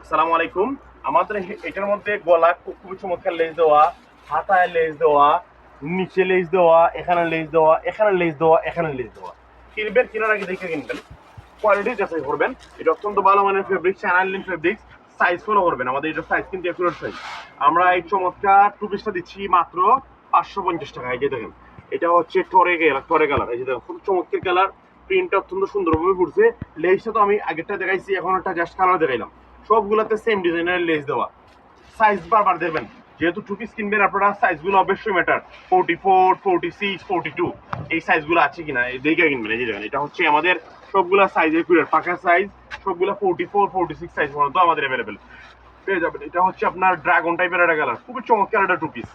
আসসালামু আলাইকুম। আমাদের এটার মধ্যে গলা খুবই চমৎকার লেস দেওয়া, হাতায় লেস দেওয়া, নিচে লেস দেওয়া, এখানে লেস দেওয়া, এখানে লেস দেওয়া, এখানে লেস দেওয়া। কিনবেন কেনার আগে দেখে কিনবেন, কোয়ালিটি যাচাই করবেন। এটা অত্যন্ত ভালো মানের fabric, channel fabrics. Size follow করবেন, আমাদের এটা সাইজ কিন্তু একুরেট সাইজ। আমরা এই চমৎকার টু পিসটা দিচ্ছি মাত্র 550 টাকা। এই যে দেখেন, এটা হচ্ছে টরে কালার। এই যে দেখেন, খুব চমৎকার কালার, প্রিন্টটা অত্যন্ত সুন্দরভাবে ঘুরছে। লেসটা তো আমি আগেরটা দেখাইছি, এখন একটা জাস্ট কালার দেখাইলাম। সবগুলোতে সেম ডিজাইনের লেস দেওয়া। সাইজ বারবার দেবেন, যেহেতু টু পিস কিনবেন আপনারা, সাইজগুলো অবশ্যই ম্যাটার। 44, 46, 42 এই সাইজগুলো আছে কিনা এই দেখে কিনবেন। এই যে দেখেন, এটা হচ্ছে আমাদের সবগুলা সাইজের কুরিয়ার, পাকা সাইজ সবগুলা 44, 46 সাইজ পর্যন্ত আমাদের অ্যাভেলেবেল পেয়ে যাবেন। এটা হচ্ছে আপনার ড্রাগন টাইপের একটা কালার, খুবই চমৎকার একটা টু পিস,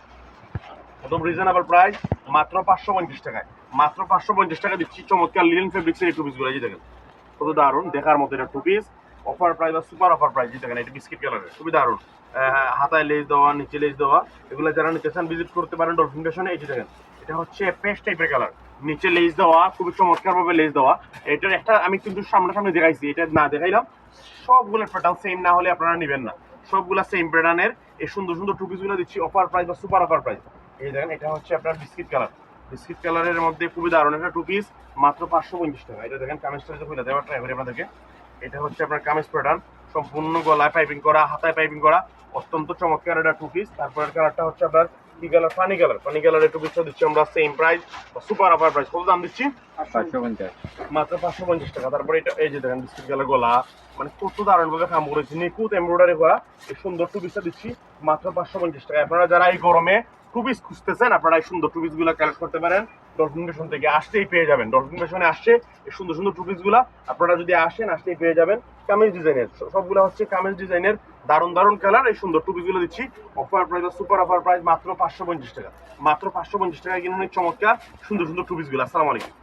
একদম রিজনেবল প্রাইস, মাত্র 550 টাকায়। মাত্র 550 টাকা দিচ্ছি চমৎকার লিনেন ফেব্রিক্সের এই টু পিসগুলো। এই যে দেখেন, কত দারুণ, দেখার মতো এটা টু পিস। অফার প্রাইস বা সুপার অফার প্রাইস। দেখেন, এটা বিস্কিট কালারের, খুবই দারুণ। হাতায় লেস দেওয়া, নিচে লেস দেওয়া, এগুলো যারা নিতে চান ভিজিট করতে পারেন ডলফিন ফ্যাশনে। এই যে দেখেন, এটা হচ্ছে পেস্ট টাইপের কালার, নিচে লেস দেওয়া, খুবই চমৎকার ভাবে লেস দেওয়া। এটার একটা আমি কিন্তু সামনাসামনি দেখাইছি, এটা না দেখাইলাম। সবগুলোর প্যাটার্ন সেম না হলে আপনারা নেবেন না, সবগুলা সেম প্যাটার্নের। এই সুন্দর সুন্দর টু পিসগুলো দিচ্ছি অফার প্রাইস বা সুপার অফার প্রাইস। এই দেখেন, এটা হচ্ছে আপনার বিস্কিট কালার, বিস্কিট কালারের মধ্যে খুবই দারুণ একটা টু পিস, মাত্র 550 টাকা। এটা দেখেন, কামিজটা যদি খুলে দেওয়ার ট্রাই করি আপনাদেরকে। এটা হচ্ছে আপনার কামিজ প্যাটার্ন, সম্পূর্ণ গলায় পাইপিং করা, হাতায় পাইপিং করা, অত্যন্ত চমৎকার একটা টু পিস। তারপরের কালারটা হচ্ছে আপনার কি কালার, পানি কালার। পানি কালারের টু পিসটা দিচ্ছি আমরা সেম প্রাইস বা সুপার অফার প্রাইস। কত দাম দিচ্ছি? 550। মাত্র 550 টাকা। তারপরে এটা এই যে দেখেন, বিস্কিট কালার গলা, মানে কত দারুণ ভাবে কাম করেছি, নিখুঁত এমব্রয়ডারি করা এই সুন্দর টু পিসটা দিচ্ছি মাত্র 550 টাকা। আপনারা যারা এই গরমে টু পিস খুঁজতেছেন, আপনারা এই সুন্দর টু পিস গুলা কালেক্ট করতে পারেন। ডলফিন ফ্যাশন থেকে আসতেই পেয়ে যাবেন, ডলফিন ফ্যাশনে আসছে এই সুন্দর সুন্দর টু পিস গুলা। আপনারা যদি আসেন, আসতেই পেয়ে যাবেন। কামিজ ডিজাইনের সবগুলো হচ্ছে কামিজ ডিজাইনের, দারুণ দারুণ কালার। এই সুন্দর টু পিস গুলো দিচ্ছি offer price, super offer price, মাত্র 550 টাকা। মাত্র 550 টাকা কিনে চমৎকার সুন্দর সুন্দর টু পিস গুলো। আসসালামু আলাইকুম।